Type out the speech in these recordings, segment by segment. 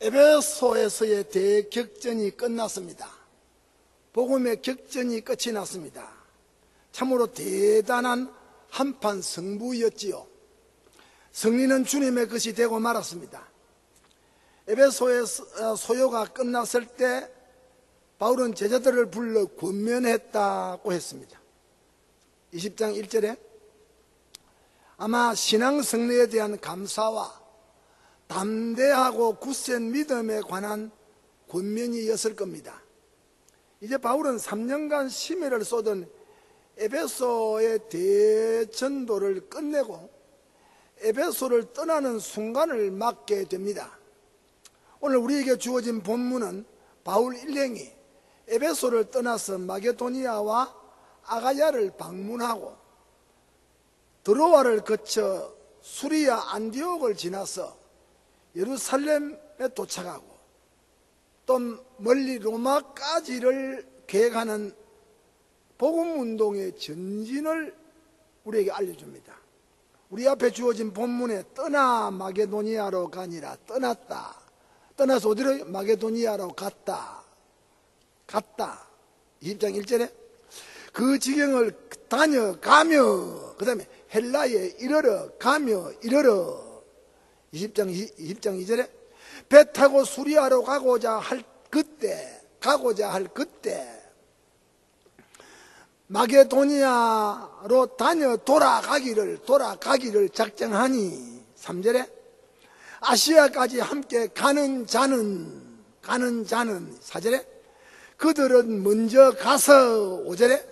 에베소에서의 대격전이 끝났습니다. 복음의 격전이 끝이 났습니다. 참으로 대단한 한판 승부였지요. 승리는 주님의 것이 되고 말았습니다. 에베소의 소요가 끝났을 때 바울은 제자들을 불러 권면했다고 했습니다. 20장 1절에 아마 신앙 승리에 대한 감사와 담대하고 굳센 믿음에 관한 권면이었을 겁니다. 이제 바울은 3년간 심혈을 쏟은 에베소의 대전도를 끝내고 에베소를 떠나는 순간을 맞게 됩니다. 오늘 우리에게 주어진 본문은 바울 일행이 에베소를 떠나서 마게도니아와 아가야를 방문하고 드로아를 거쳐 수리아 안디옥을 지나서 예루살렘에 도착하고 또 멀리 로마까지를 계획하는 복음운동의 전진을 우리에게 알려줍니다. 우리 앞에 주어진 본문에 떠나 마게도니아로 가니라, 떠났다. 떠나서 어디로? 마게도니아로 갔다. 20장 1절에 그 지경을 다녀가며, 그 다음에 헬라에 이르러 가며 이르러. 20장 2절에 배 타고 수리아로 가고자 할 그때 마게도니아로 돌아가기를 작정하니. 3절에 아시아까지 함께 가는 자는. 4절에 그들은 먼저 가서. 5절에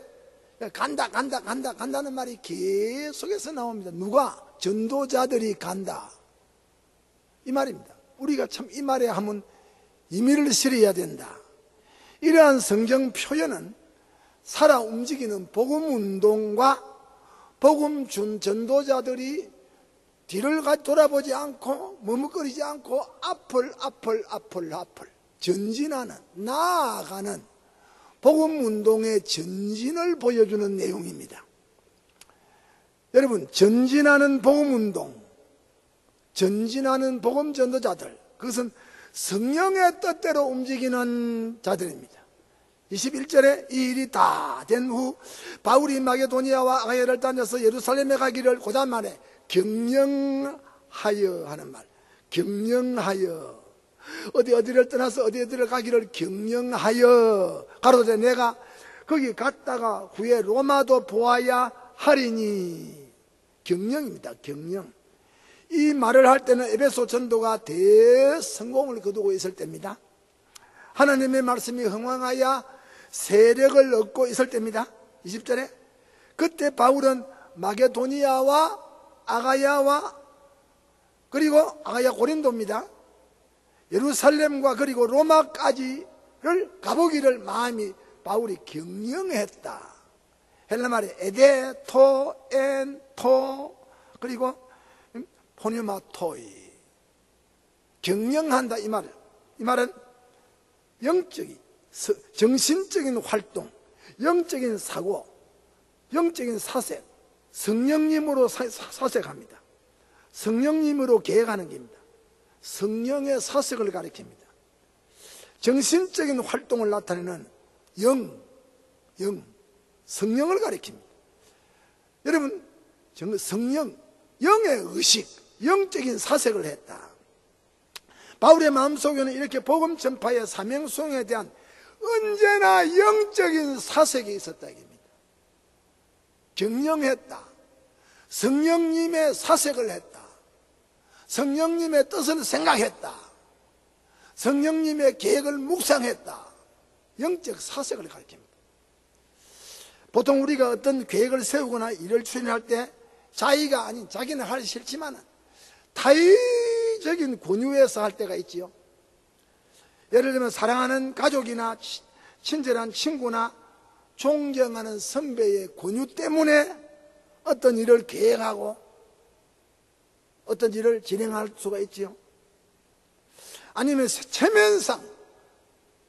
간다는 말이 계속해서 나옵니다. 누가? 전도자들이 간다, 이 말입니다. 우리가 참 이 말에 하면 임의를 실어야 된다. 이러한 성경 표현은 살아 움직이는 복음운동과 복음 준 전도자들이 뒤를 돌아보지 않고 머뭇거리지 않고 앞을 전진하는, 나아가는 복음운동의 전진을 보여주는 내용입니다. 여러분, 전진하는 복음운동, 전진하는 복음 전도자들, 그것은 성령의 뜻대로 움직이는 자들입니다. 21절에 이 일이 다 된 후 바울이 마게도니아와 아가야를 다녀서 예루살렘에 가기를, 그 다음 말에 경영하여 하는 말, 경영하여, 어디를 떠나서 어디를 가기를 경영하여 가로되 내가 거기 갔다가 후에 로마도 보아야 하리니. 경영입니다. 경영. 이 말을 할 때는 에베소 전도가 대성공을 거두고 있을 때입니다. 하나님의 말씀이 흥왕하여 세력을 얻고 있을 때입니다. 20절에 그때 바울은 마게도니아와 아가야와 그리고 아가야 고린도입니다. 예루살렘과 그리고 로마까지를 가보기를 마음이 바울이 경영했다. 헬라 말에 에데, 토, 엔, 토, 그리고 포뉴마토이, 경영한다, 이 말은 영적인, 정신적인 활동, 영적인 사고, 영적인 사색, 성령님으로 사색합니다. 성령님으로 계획하는 겁니다. 성령의 사색을 가리킵니다. 정신적인 활동을 나타내는 성령을 가리킵니다. 여러분, 성령, 영의 의식, 영적인 사색을 했다. 바울의 마음속에는 이렇게 복음 전파의 사명수행에 대한 언제나 영적인 사색이 있었다 이겁니다. 경영했다. 성령님의 사색을 했다. 성령님의 뜻을 생각했다. 성령님의 계획을 묵상했다. 영적 사색을 가리킵니다. 보통 우리가 어떤 계획을 세우거나 일을 추진할 때 자기가 아닌, 자기는 하기 싫지만 타의적인 권유에서 할 때가 있지요. 예를 들면 사랑하는 가족이나 친절한 친구나 존경하는 선배의 권유 때문에 어떤 일을 계획하고 어떤 일을 진행할 수가 있지요. 아니면 체면상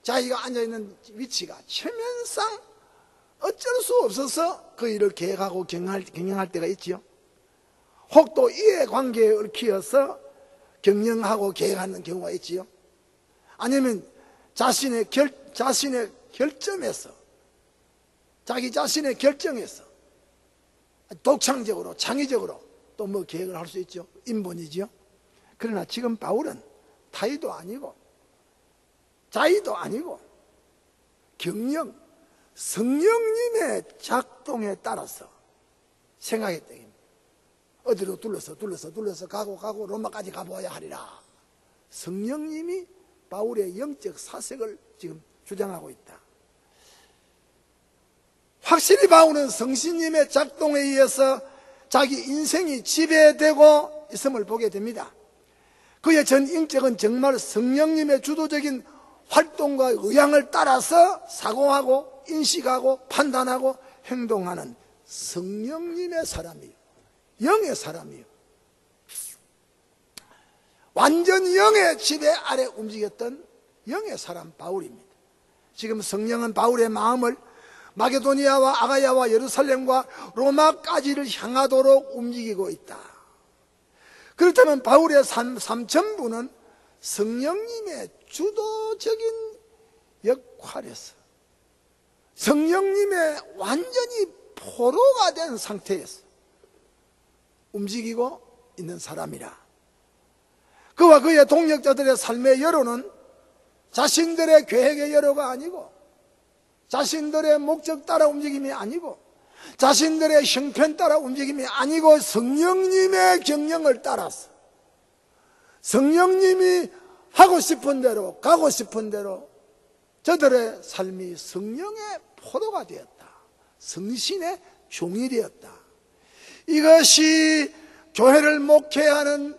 자기가 앉아있는 위치가 체면상 어쩔 수 없어서 그 일을 계획하고 경영할 때가 있지요. 혹 또 이해관계에 얽혀서 경영하고 계획하는 경우가 있지요. 아니면 자신의 결점에서, 자기 자신의 결정에서 독창적으로, 창의적으로 또 뭐 계획을 할 수 있죠. 인본이죠. 그러나 지금 바울은 타의도 아니고 자의도 아니고 경영, 성령님의 작동에 따라서 생각했다. 어디로 둘러서 가고 로마까지 가보아야 하리라. 성령님이 바울의 영적 사색을 지금 주장하고 있다. 확실히 바울은 성신님의 작동에 의해서 자기 인생이 지배되고 있음을 보게 됩니다. 그의 전 인격은 정말 성령님의 주도적인 활동과 의향을 따라서 사고하고 인식하고 판단하고 행동하는 성령님의 사람이요, 영의 사람이요, 완전 영의 지배 아래 움직였던 영의 사람 바울입니다. 지금 성령은 바울의 마음을 마게도니아와 아가야와 예루살렘과 로마까지를 향하도록 움직이고 있다. 그렇다면 바울의 삶 전부는 성령님의 주도적인 역할에서, 성령님의 완전히 포로가 된 상태에서 움직이고 있는 사람이라. 그와 그의 동역자들의 삶의 여로는 자신들의 계획의 여로가 아니고, 자신들의 목적 따라 움직임이 아니고, 자신들의 형편 따라 움직임이 아니고, 성령님의 경영을 따라서 성령님이 하고 싶은 대로, 가고 싶은 대로 저들의 삶이 성령의 포로가 되었다. 성신의 종이 되었다. 이것이 교회를 목회하는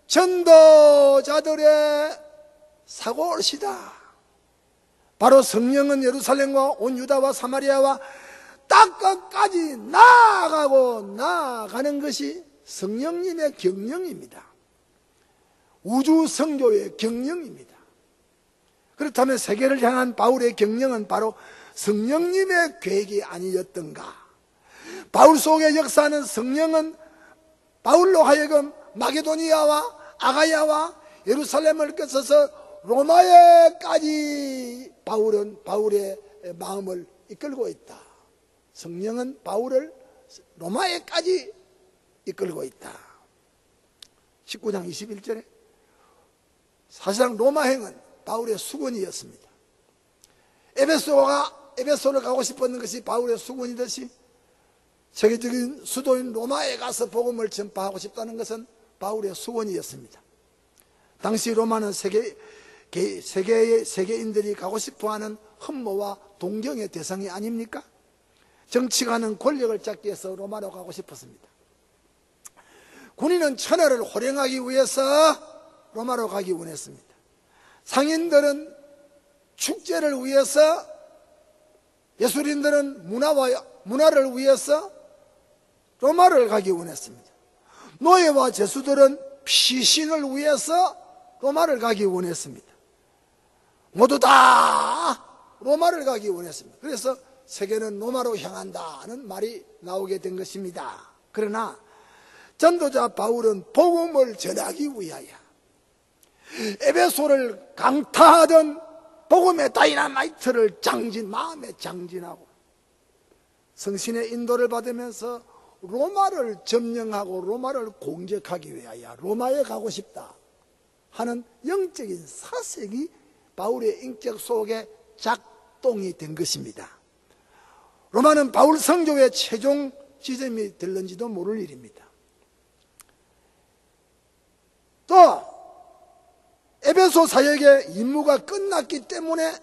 전도자들의 사고올시다. 바로 성령은 예루살렘과 온 유다와 사마리아와 땅끝까지 나아가는 것이 성령님의 경영입니다. 우주 성교의 경영입니다. 그렇다면 세계를 향한 바울의 경영은 바로 성령님의 계획이 아니었던가? 바울 속의 역사는 성령은 바울로 하여금 마게도니아와 아가야와 예루살렘을 거쳐서 로마에까지 바울의 마음을 이끌고 있다. 성령은 바울을 로마에까지 이끌고 있다. 19장 21절에 사실상 로마행은 바울의 수건이었습니다. 에베소를 가고 싶었는 것이 바울의 수건이듯이 세계적인 수도인 로마에 가서 복음을 전파하고 싶다는 것은 바울의 수건이었습니다. 당시 로마는 세계인들이 가고 싶어하는 흠모와 동경의 대상이 아닙니까? 정치가는 권력을 잡기 위해서 로마로 가고 싶었습니다. 군인은 천하를 호령하기 위해서 로마로 가기 원했습니다. 상인들은 축제를 위해서, 예술인들은 문화를 위해서 로마를 가기 원했습니다. 노예와 제수들은 피신을 위해서 로마를 가기 원했습니다. 모두 다 로마를 가기 원했습니다. 그래서 세계는 로마로 향한다는 말이 나오게 된 것입니다. 그러나 전도자 바울은 복음을 전하기 위하여 에베소를 강타하던 복음의 다이나마이트를 마음에 장진하고 성신의 인도를 받으면서 로마를 점령하고 로마를 공격하기 위하여 로마에 가고 싶다 하는 영적인 사색이 바울의 인격 속에 작동이 된 것입니다. 로마는 바울 성교의 최종 지점이 될는지도 모를 일입니다. 또 에베소 사역의 임무가 끝났기 때문에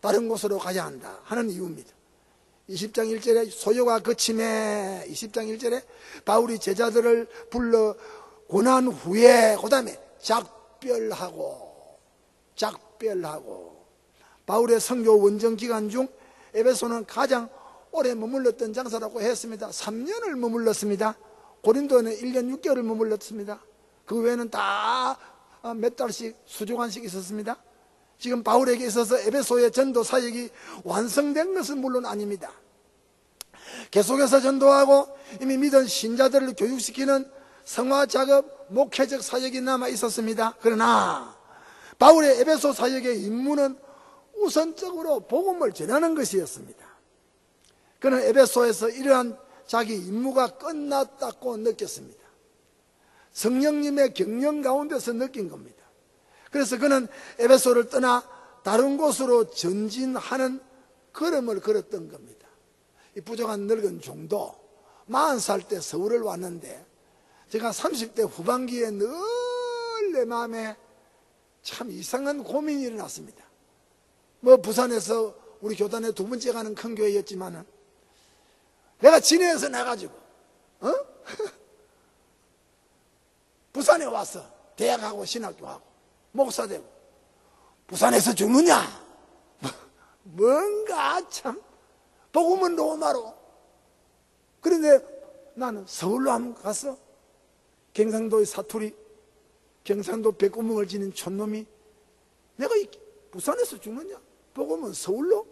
다른 곳으로 가야 한다 하는 이유입니다. 20장 1절에 소요가 그침에 20장 1절에 바울이 제자들을 불러 고난 후에 그 다음에 작별하고 바울의 선교 원정 기간 중 에베소는 가장 오래 머물렀던 장사라고 했습니다. 3년을 머물렀습니다. 고린도는 1년 6개월을 머물렀습니다. 그 외에는 다 몇 달씩 수주간씩 있었습니다. 지금 바울에게 있어서 에베소의 전도 사역이 완성된 것은 물론 아닙니다. 계속해서 전도하고 이미 믿은 신자들을 교육시키는 성화 작업, 목회적 사역이 남아 있었습니다. 그러나 바울의 에베소 사역의 임무는 우선적으로 복음을 전하는 것이었습니다. 그는 에베소에서 이러한 자기 임무가 끝났다고 느꼈습니다. 성령님의 경영 가운데서 느낀 겁니다. 그래서 그는 에베소를 떠나 다른 곳으로 전진하는 걸음을 걸었던 겁니다. 이 부족한 늙은 종도 40살 때 서울을 왔는데, 제가 30대 후반기에 늘 내 마음에 참 이상한 고민이 일어났습니다. 부산에서 우리 교단의 두 번째 가는 큰 교회였지만은, 내가 진해에서 나가지고 부산에 와서 대학하고 신학교하고 목사 되고 부산에서 죽느냐? 뭔가 참 복음은 로마로. 그런데 나는 서울로 한번 가서 경상도의 사투리, 경상도 백구멍을 지닌 촌놈이 내가 부산에서 죽느냐? 복음은 서울로?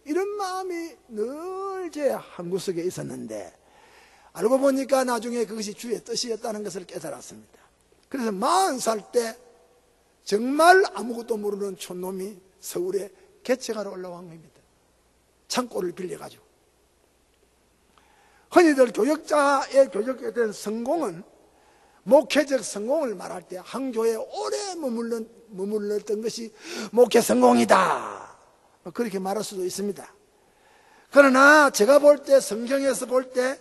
이런 마음이 늘 제 한구석에 있었는데, 알고 보니까 나중에 그것이 주의 뜻이었다는 것을 깨달았습니다. 그래서 40살 때 정말 아무것도 모르는 촌놈이 서울에 개척하러 올라온 겁니다. 창고를 빌려가지고. 흔히들 교역자의 교역에 대한 성공은, 목회적 성공을 말할 때 한 교회에 오래 머물렀던 것이 목회 성공이다, 그렇게 말할 수도 있습니다. 그러나 제가 볼 때, 성경에서 볼 때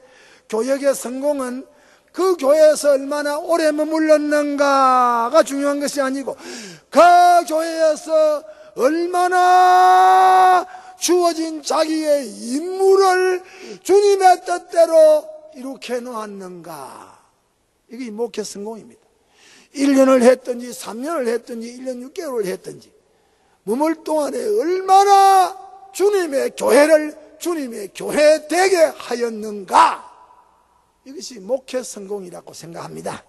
교역의 성공은 그 교회에서 얼마나 오래 머물렀는가가 중요한 것이 아니고, 그 교회에서 얼마나 주어진 자기의 임무를 주님의 뜻대로 이룩해 놓았는가, 이게 목회 성공입니다. 1년을 했든지 3년을 했든지 1년 6개월을 했든지 머물 동안에 얼마나 주님의 교회를 주님의 교회 되게 하였는가, 이것이 목회 성공이라고 생각합니다.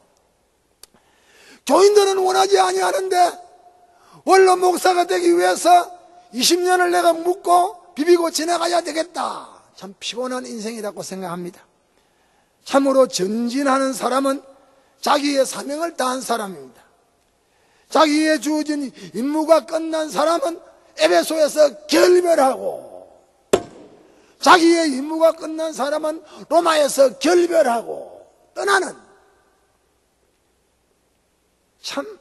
교인들은 원하지 아니하는데 원로 목사가 되기 위해서 20년을 내가 묵고 비비고 지나가야 되겠다, 참 피곤한 인생이라고 생각합니다. 참으로 전진하는 사람은 자기의 사명을 다한 사람입니다. 자기의 주어진 임무가 끝난 사람은 에베소에서 결별하고, 자기의 임무가 끝난 사람은 로마에서 결별하고 떠나는, 참,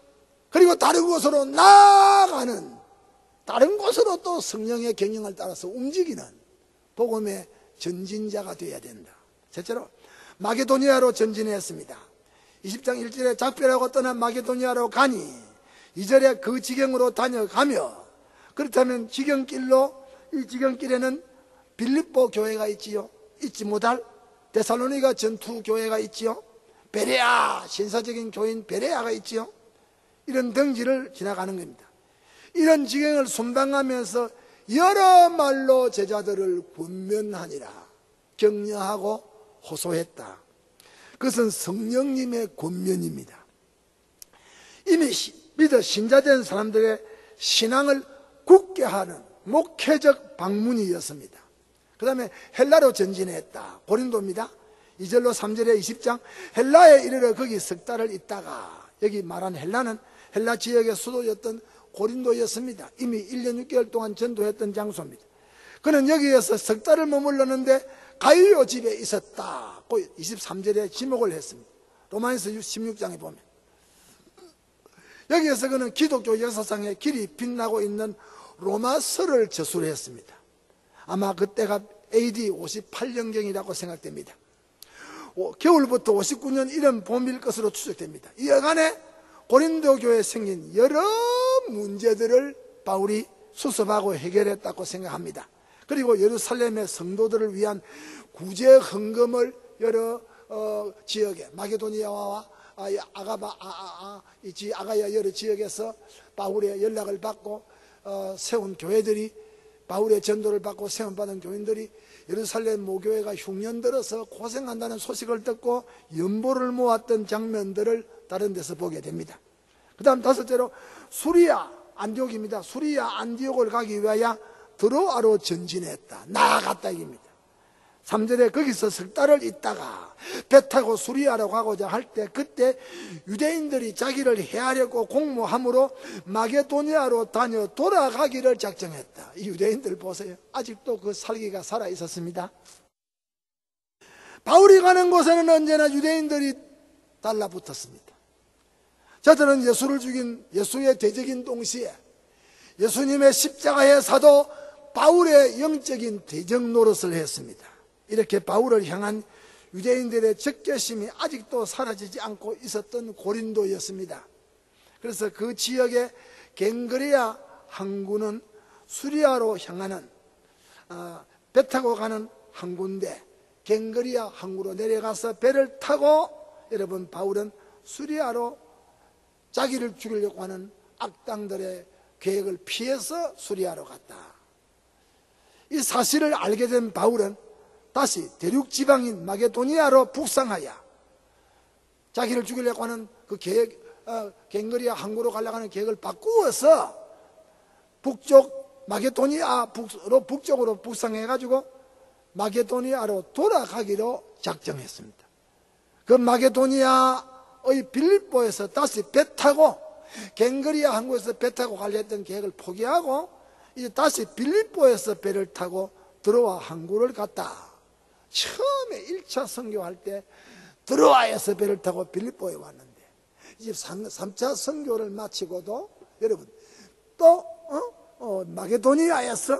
그리고 다른 곳으로 나아가는, 다른 곳으로 또 성령의 경영을 따라서 움직이는 복음의 전진자가 되어야 된다. 셋째로 마게도니아로 전진했습니다. 20장 1절에 작별하고 떠난 마게도니아로 가니 2절에 그 지경으로 다녀가며, 그렇다면 지경길로, 이 지경길에는 빌립보 교회가 있지요, 잊지 못할 데살로니가 전투 교회가 있지요, 베레아, 신사적인 교인 베레아가 있지요. 이런 덩지를 지나가는 겁니다. 이런 지경을 순방하면서 여러 말로 제자들을 권면하니라, 격려하고 호소했다. 그것은 성령님의 권면입니다. 이미 믿어 신자된 사람들의 신앙을 굳게 하는 목회적 방문이었습니다. 그 다음에 헬라로 전진했다. 고린도입니다. 2절로 3절에 20장, 헬라에 이르러 거기 석 달을 있다가, 여기 말한 헬라는 헬라 지역의 수도였던 고린도였습니다. 이미 1년 6개월 동안 전도했던 장소입니다. 그는 여기에서 석 달을 머물렀는데 가이오 집에 있었다고 23절에 지목을 했습니다. 로마에서 16장에 보면 여기에서 그는 기독교 역사상에 길이 빛나고 있는 로마서를 저술을 했습니다. 아마 그때가 AD 58년경이라고 생각됩니다. 겨울부터 59년 이런 봄일 것으로 추측됩니다. 이 여간에 고린도 교회에 생긴 여러 문제들을 바울이 수습하고 해결했다고 생각합니다. 그리고 예루살렘의 성도들을 위한 구제 헌금을 여러 지역에, 마게도니아와 아가야 여러 지역에서 바울의 연락을 받고 세운 교회들이, 바울의 전도를 받고 세움받은 교인들이 예루살렘 모교회가 흉년 들어서 고생한다는 소식을 듣고 연보를 모았던 장면들을 다른 데서 보게 됩니다. 그 다음 다섯째로 수리아 안디옥입니다. 수리아 안디옥을 가기 위하여 드로아로 전진했다, 나아갔다, 입니다. 3절에 거기서 석 달을 있다가 배 타고 수리하러 가고자 할 때, 그때 유대인들이 자기를 해하려고 공모함으로 마게도니아로 다녀 돌아가기를 작정했다. 이 유대인들 보세요. 아직도 그 살기가 살아 있었습니다. 바울이 가는 곳에는 언제나 유대인들이 달라붙었습니다. 저들은 예수를 죽인 예수의 대적인 동시에 예수님의 십자가의 사도 바울의 영적인 대적 노릇을 했습니다. 이렇게 바울을 향한 유대인들의 적개심이 아직도 사라지지 않고 있었던 고린도였습니다. 그래서 그 지역의 갱그레아 항구는 수리아로 향하는 배 타고 가는 항구인데, 갱그레아 항구로 내려가서 배를 타고 여러분 바울은 수리아로 자기를 죽이려고 하는 악당들의 계획을 피해서 수리아로 갔다. 이 사실을 알게 된 바울은 다시 대륙 지방인 마게도니아로 북상하여 자기를 죽이려고 하는 그 계획, 갱그레아 항구로 가려고 하는 계획을 바꾸어서 북쪽 마게도니아로 북쪽으로 북상해가지고 마게도니아로 돌아가기로 작정했습니다. 그 마게도니아의 빌립보에서 다시 배 타고 갱그레아 항구에서 배 타고 가려 했던 계획을 포기하고 이제 다시 빌립보에서 배를 타고 드로아 항구를 갔다. 처음에 1차 선교할 때 드로아에서 배를 타고 빌립보에 왔는데, 이제 3차 선교를 마치고도 여러분 또 마게도니아에서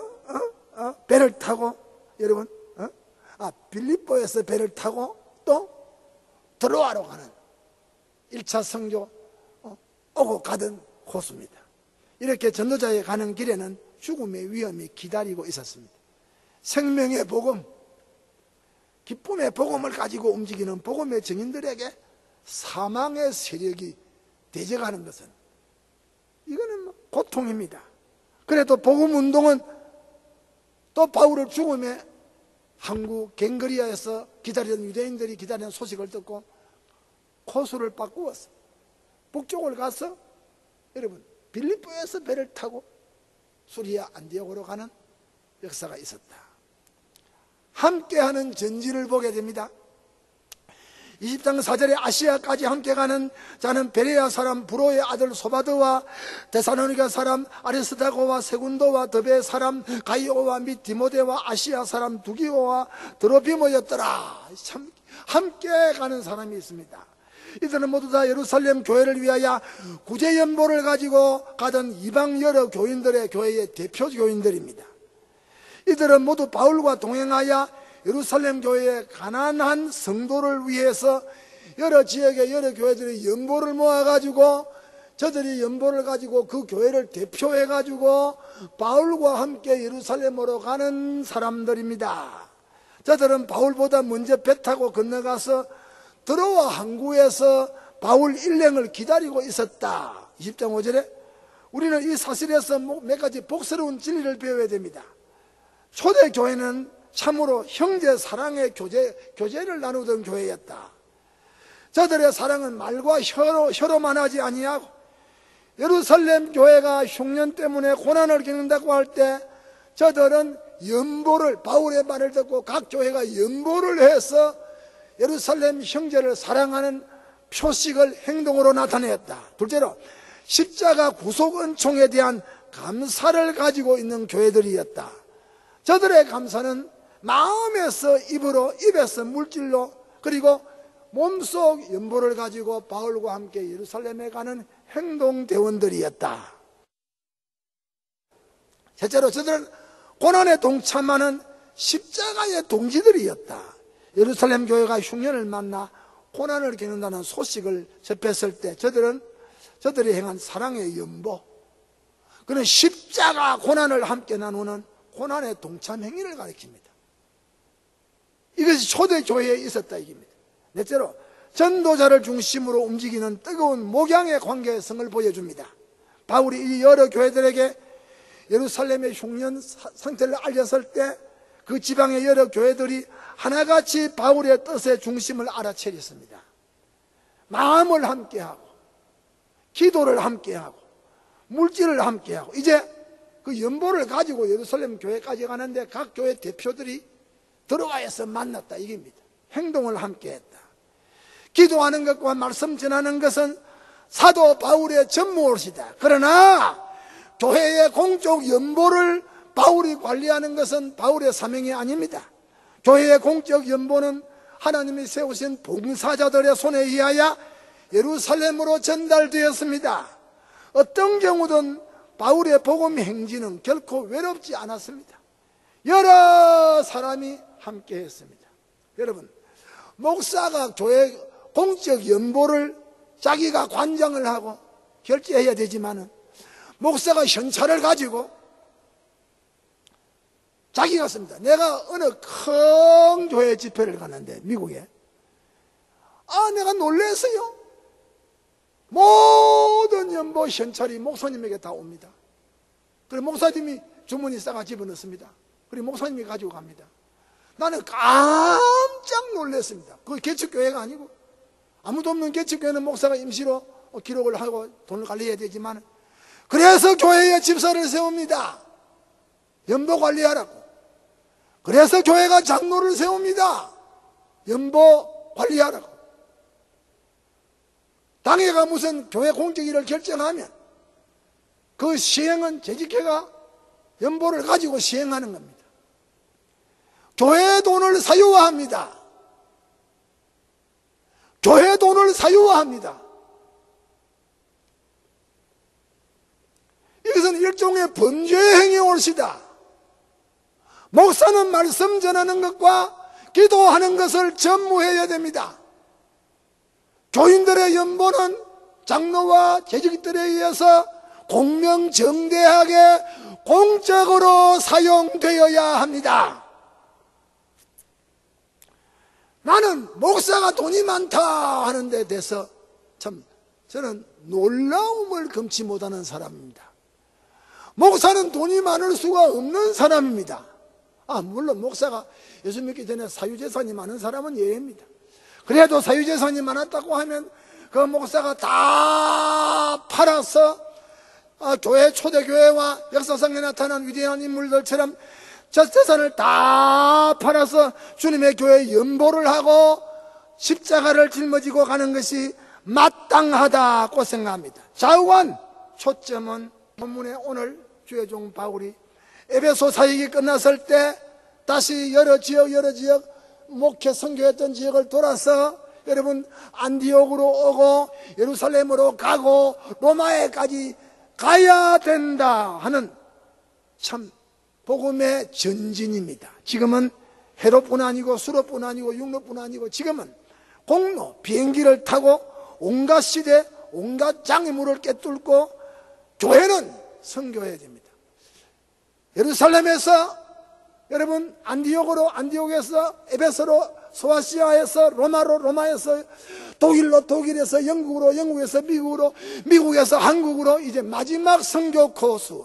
배를 타고 여러분 빌립보에서 배를 타고 또 드로아로 가는 1차 선교 오고 가던 코스입니다. 이렇게 전도자에 가는 길에는 죽음의 위험이 기다리고 있었습니다. 생명의 복음, 기쁨의 복음을 가지고 움직이는 복음의 증인들에게 사망의 세력이 대적하는 것은 이거는 고통입니다. 그래도 복음 운동은 또 바울을 죽음의 항구 갱그레아에서 기다리던 유대인들이 기다리는 소식을 듣고 코스를 바꾸었어. 북쪽을 가서 여러분 빌립보에서 배를 타고 수리아 안디옥으로 가는 역사가 있었다. 함께하는 전진을 보게 됩니다. 20장 4절에 아시아까지 함께 가는 자는 베레아 사람 브로의 아들 소바드와 데살로니가 사람 아리스다고와 세군도와 더베 사람 가이오와 및 디모데와 아시아 사람 두기오와 드로피모였더라. 참 함께 가는 사람이 있습니다. 이들은 모두 다 예루살렘 교회를 위하여 구제연보를 가지고 가던 이방 여러 교인들의 교회의 대표 교인들입니다. 이들은 모두 바울과 동행하여 예루살렘 교회의 가난한 성도를 위해서 여러 지역의 여러 교회들이 연보를 모아가지고 저들이 연보를 가지고 그 교회를 대표해가지고 바울과 함께 예루살렘으로 가는 사람들입니다. 저들은 바울보다 먼저 배 타고 건너가서 드로아 항구에서 바울 일행을 기다리고 있었다. 20장 5절에 우리는 이 사실에서 몇 가지 복스러운 진리를 배워야 됩니다. 초대교회는 참으로 형제 사랑의 교제를 나누던 교회였다. 저들의 사랑은 말과 혀로만 하지 아니하고 예루살렘 교회가 흉년 때문에 고난을 겪는다고 할 때 저들은 연보를, 바울의 말을 듣고 각 교회가 연보를 해서 예루살렘 형제를 사랑하는 표식을 행동으로 나타냈다. 둘째로 십자가 구속 은총에 대한 감사를 가지고 있는 교회들이었다. 저들의 감사는 마음에서 입으로, 입에서 물질로, 그리고 몸속 연보를 가지고 바울과 함께 예루살렘에 가는 행동대원들이었다. 셋째로 저들은 고난에 동참하는 십자가의 동지들이었다. 예루살렘 교회가 흉년을 만나 고난을 겪는다는 소식을 접했을 때 저들이 행한 사랑의 연보, 그는 십자가 고난을 함께 나누는 고난의 동참 행위를 가리킵니다. 이것이 초대교회에 있었다 이깁니다. 넷째로 전도자를 중심으로 움직이는 뜨거운 목양의 관계성을 보여줍니다. 바울이 이 여러 교회들에게 예루살렘의 흉년 상태를 알렸을 때 그 지방의 여러 교회들이 하나같이 바울의 뜻의 중심을 알아차렸습니다. 마음을 함께하고 기도를 함께하고 물질을 함께하고 이제 그 연보를 가지고 예루살렘 교회까지 가는데 각 교회 대표들이 들어와서 만났다 이깁니다. 행동을 함께 했다. 기도하는 것과 말씀 전하는 것은 사도 바울의 전무옷이다. 그러나 교회의 공적 연보를 바울이 관리하는 것은 바울의 사명이 아닙니다. 교회의 공적 연보는 하나님이 세우신 봉사자들의 손에 의하여 예루살렘으로 전달되었습니다. 어떤 경우든 바울의 복음 행진은 결코 외롭지 않았습니다. 여러 사람이 함께 했습니다. 여러분, 목사가 교회 공적 연보를 자기가 관장을 하고 결제해야 되지만은 목사가 현찰을 가지고 자기가 씁니다. 내가 어느 큰 교회 집회를 가는데 미국에 내가 놀랐어요. 모든 연보 현찰이 목사님에게 다 옵니다. 그리고 목사님이 주머니 싸가 집어넣습니다. 그리고 목사님이 가지고 갑니다. 나는 깜짝 놀랐습니다. 그게 개척교회가 아니고 아무도 없는 개척교회는 목사가 임시로 기록을 하고 돈을 관리해야 되지만 그래서 교회에 집사를 세웁니다. 연보 관리하라고. 그래서 교회가 장로를 세웁니다. 연보 관리하라고. 당회가 무슨 교회 공적 일을 결정하면 그 시행은 재직회가 연보를 가지고 시행하는 겁니다. 교회 돈을 사유화합니다. 교회 돈을 사유화합니다. 이것은 일종의 범죄 행위올시다. 목사는 말씀 전하는 것과 기도하는 것을 전무해야 됩니다. 교인들의 연보는 장로와 재직들에 의해서 공명정대하게 공적으로 사용되어야 합니다. 나는 목사가 돈이 많다 하는 데 대해서 참 저는 놀라움을 금치 못하는 사람입니다. 목사는 돈이 많을 수가 없는 사람입니다. 물론 목사가 예수 믿기 전에 사유재산이 많은 사람은 예외입니다. 그래도 사유재산이 많았다고 하면 그 목사가 다 팔아서 교회 초대교회와 역사상에 나타난 위대한 인물들처럼 저 재산을 다 팔아서 주님의 교회에 연보를 하고 십자가를 짊어지고 가는 것이 마땅하다고 생각합니다. 좌우간 초점은 본문에 오늘 주의 종 바울이 에베소 사역이 끝났을 때 다시 여러 지역 목회 선교했던 지역을 돌아서 여러분 안디옥으로 오고 예루살렘으로 가고 로마에까지 가야 된다 하는 참 복음의 전진입니다. 지금은 해로뿐 아니고 수로뿐 아니고 육로뿐 아니고 지금은 공로 비행기를 타고 온갖 시대 온갖 장애물을 꿰뚫고 교회는 선교해야 됩니다. 예루살렘에서 여러분 안디옥에서 에베소로 소아시아에서 로마로 로마에서 독일로 독일에서 영국으로 영국에서 미국으로 미국에서 한국으로 이제 마지막 선교 코스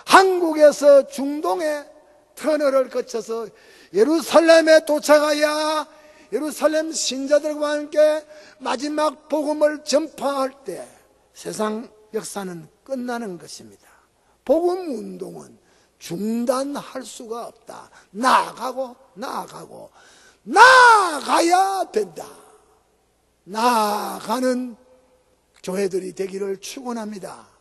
한국에서 중동의 터널을 거쳐서 예루살렘에 도착하여 예루살렘 신자들과 함께 마지막 복음을 전파할 때 세상 역사는 끝나는 것입니다. 복음 운동은 중단할 수가 없다. 나아가야 된다. 나아가는 교회들이 되기를 축원합니다.